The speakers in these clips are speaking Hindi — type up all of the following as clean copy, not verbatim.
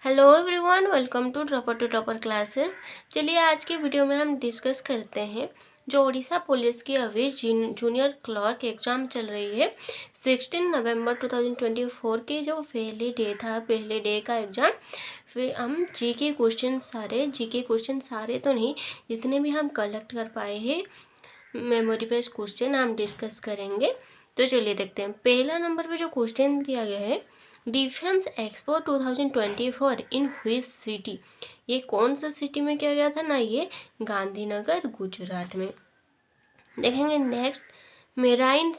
Hello everyone, welcome to topper classes. चलिए आज की वीडियो में हम डिस्कस करते हैं जो उड़ीसा पुलिस की अभी जूनियर क्लर्क एग्ज़ाम चल रही है। 16 नवंबर 2024 के जो पहले डे का एग्ज़ाम। फिर हम जीके क्वेश्चन सारे तो नहीं, जितने भी हम कलेक्ट कर पाए हैं मेमोरी बेस्ड क्वेश्चन हम डिस्कस करेंगे। तो चलिए देखते हैं। पहला नंबर पे जो क्वेश्चन दिया गया है, defence expo 2024 in which city. ये कौन सा सिटी में किया गया था ना, ये गांधीनगर गुजरात में। देखेंगे next, maritime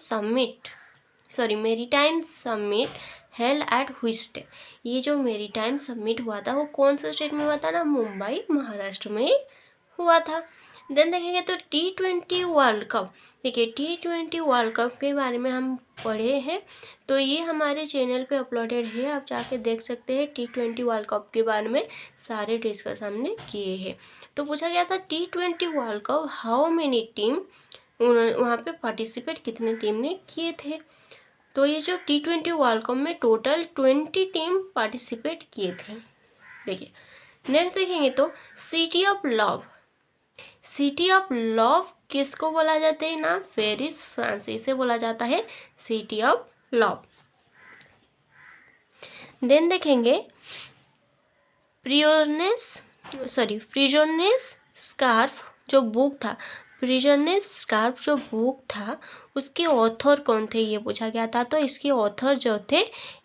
summit held at which state. ये जो मेरीटाइम समिट हुआ था वो कौन सा स्टेट में हुआ था ना, मुंबई महाराष्ट्र में हुआ था। देन देखेंगे तो T20 वर्ल्ड कप। देखिए T20 वर्ल्ड कप के बारे में हम पढ़े हैं, तो ये हमारे चैनल पे अपलोडेड है, आप जाके देख सकते हैं। T20 वर्ल्ड कप के बारे में सारे डिस्कस हमने किए हैं। तो पूछा गया था T20 world cup how many team, वहाँ पे पार्टिसिपेट कितने टीम ने किए थे। तो ये जो T20 वर्ल्ड कप में टोटल 20 टीम पार्टिसिपेट किए थे। देखिए नेक्स्ट देखेंगे तो सिटी ऑफ लव किसको बोला जाता है ना, पेरिस फ्रांस, इसे बोला जाता है सिटी ऑफ लव। देन देखेंगे प्रिजोनेस स्कार्फ जो बुक था उसके ऑथर कौन थे, ये पूछा गया था। तो इसके ऑथर जो थे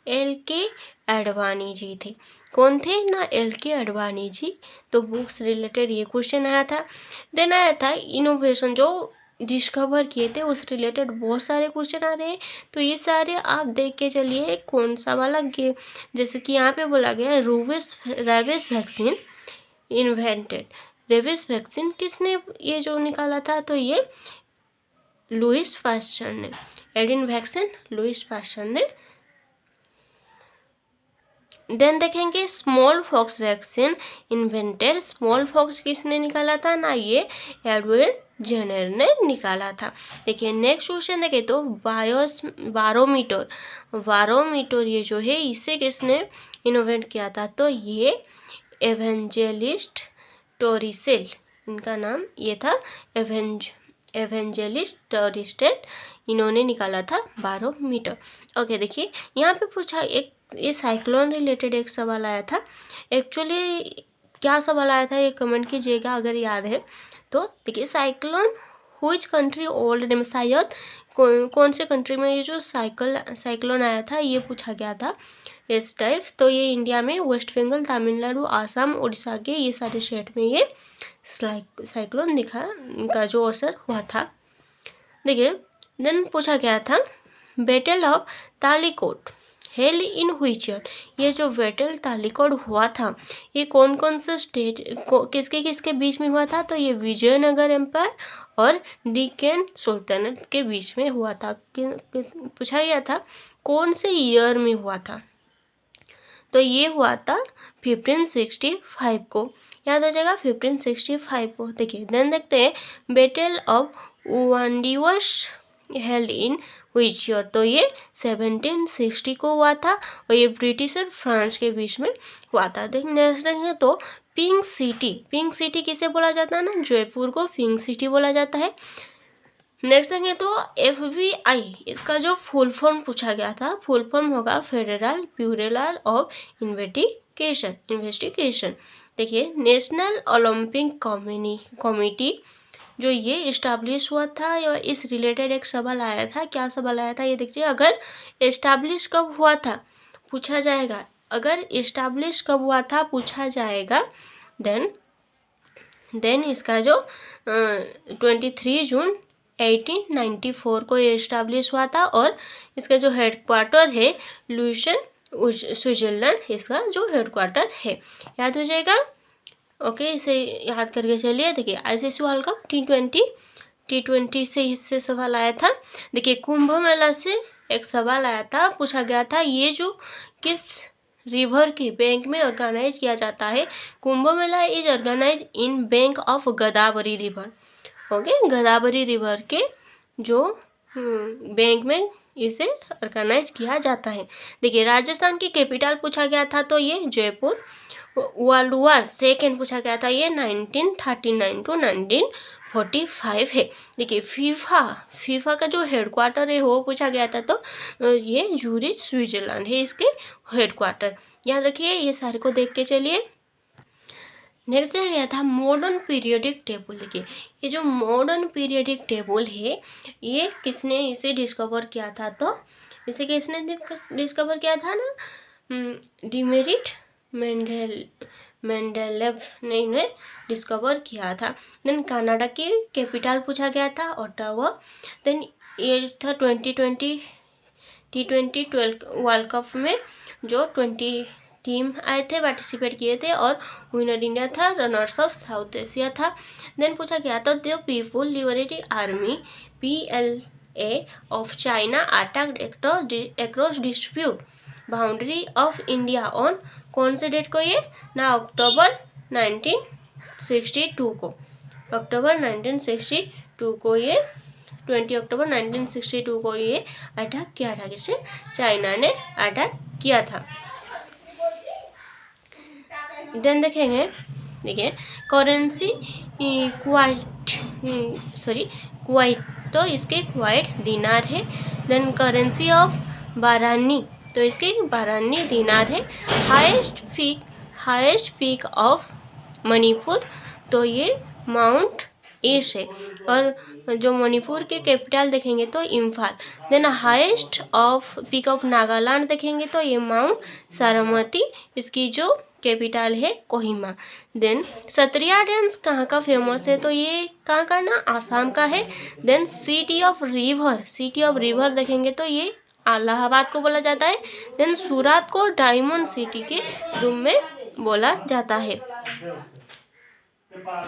LK अडवाणी जी थे। कौन थे ना, LK अडवाणी जी। तो बुक्स रिलेटेड ये क्वेश्चन आया था। देन आया था इनोवेशन जो डिस्कवर किए थे उस रिलेटेड बहुत सारे क्वेश्चन आ रहे हैं। तो ये सारे आप देख के चलिए कौन सा वाला जैसे कि यहाँ पे बोला गया rabies vaccine invented. Rabies vaccine किसने ये जो निकाला था, तो ये लुइस पास्चर ने। एडिन वैक्सीन लुइस पास्चर ने। देन देखेंगे small pox vaccine invented. Small pox किसने निकाला था ना, ये एडवर्ड जेनर ने निकाला था। देखिए नेक्स्ट क्वेश्चन देखे तो बारोमीटर ये जो है इसे किसने इनोवेट किया था, तो ये एवेंजेलिस्ट टोरिसेल, इनका नाम ये था एवेंजेलिस्ट टोरिस्टेट, इन्होंने निकाला था बारोमीटर। ओके देखिए यहाँ पे पूछा एक ये साइक्लोन रिलेटेड एक सवाल आया था। एक्चुअली क्या सवाल आया था ये कमेंट कीजिएगा अगर याद है तो। देखिए cyclone which country old name, शायद कौन से कंट्री में ये जो साइक्लोन आया था ये पूछा गया था इस टाइप। तो ये इंडिया में वेस्ट बंगाल, तमिलनाडु, आसाम, उड़ीसा के ये सारे स्टेट में ये साइक्लोन का जो असर हुआ था। देखिए देन पूछा गया था battle of Talikota held in which year. ये जो बैटल तालिकोट हुआ था ये कौन कौन से स्टेट किसके बीच में हुआ था, तो ये विजयनगर एम्पायर और डेक्कन सुल्तानेट के बीच में हुआ था। पूछा गया था कौन से ईयर में हुआ था, तो ये हुआ था 1565 को, याद हो जाएगा 1565 को। देखिए देन देखते हैं battle of Wandiwash held in which year, तो ये 1760 को हुआ था और ये ब्रिटिश और फ्रांस के बीच में हुआ था। नेक्स्ट देखेंगे तो पिंक सिटी किसे बोला जाता है ना, जयपुर को पिंक सिटी बोला जाता है। नेक्स्ट देखेंगे तो FBI, इसका जो फुल फॉर्म पूछा गया था, फुल फॉर्म होगा फेडरल ब्यूरो ऑफ इन्वेस्टिगेशन। देखिए नेशनल ओलंपिक कमिटी जो ये इस्टेब्लिश हुआ था, और इस रिलेटेड एक सवाल आया था। क्या सवाल आया था ये देखिए, अगर इस्टेब्लिश कब हुआ था पूछा जाएगा, अगर इस्टेब्लिश कब हुआ था पूछा जाएगा, देन इसका जो 23 जून 1894 को ये इस्टेब्लिश हुआ था और इसका जो हेडक्वार्टर है लुइसन स्विट्जरलैंड, इसका जो हेडक्वार्टर है, याद हो जाएगा। ओके इसे याद करके चलिए। देखिए ICC वर्ल्ड कप T20 से इससे सवाल आया था। देखिए कुंभ मेला से एक सवाल आया था, पूछा गया था ये जो किस रिवर के बैंक में ऑर्गेनाइज किया जाता है। Kumbh Mela is organize in bank of Godavari river. Okay Godavari river के जो बैंक में इसे ऑर्गेनाइज किया जाता है। देखिए राजस्थान की कैपिटल पूछा गया था तो ये जयपुर। वर्ल्ड वॉर सेकेंड पूछा गया था, ये 1939 टू 1945 है। देखिए फीफा का जो हेडक्वार्टर है वो पूछा गया था तो ये ज़ूरिच स्विट्जरलैंड है इसके हेडक्वार्टर। याद रखिए ये सारे को देख के चलिए। नेक्स्ट दिया गया था मॉडर्न पीरियोडिक टेबल। देखिए ये जो मॉडर्न पीरियोडिक टेबल है ये किसने इसे डिस्कवर किया था, तो इसे किसने डिस्कवर किया था ना, डिमेरिट मेंडेलेव ने इन्हें डिस्कवर किया था। देन कनाडा की कैपिटल पूछा गया था ओटावा। देन ये था 2020 T20 वर्ल्ड कप में जो 20 टीम आए थे, पार्टिसिपेट किए थे और विनर इंडिया था, रनर्स ऑफ साउथ एशिया था। देन पूछा गया था the people liberating army PLA of China attacked across dispute boundary of India on कौन से डेट को, ये ना अक्टूबर 1962 को, अक्टूबर 1962 को ये 20 अक्टूबर 1962 को ये अटैक किया था, किसे, चाइना ने अटैक किया था। देन देखेंगे, देखिए करेंसी क्वाइट तो इसके क्वाइट दिनार है। देन करेंसी ऑफ बारानी तो इसके बारानी दिनार है। हाईएस्ट पीक ऑफ मणिपुर तो ये माउंट ईस्ट है। और जो मणिपुर के कैपिटल देखेंगे तो Imphal. Then highest of peak of Nagaland देखेंगे तो ये माउंट सारामती, इसकी जो कैपिटल है कोहिमा। देन सत्रिया डांस कहाँ का फेमस है, तो ये कहाँ का ना, आसाम का है। देन सिटी ऑफ रिवर देखेंगे तो ये इलाहाबाद को बोला जाता है। देन सूरत को डायमंड सिटी के रूप में बोला जाता है।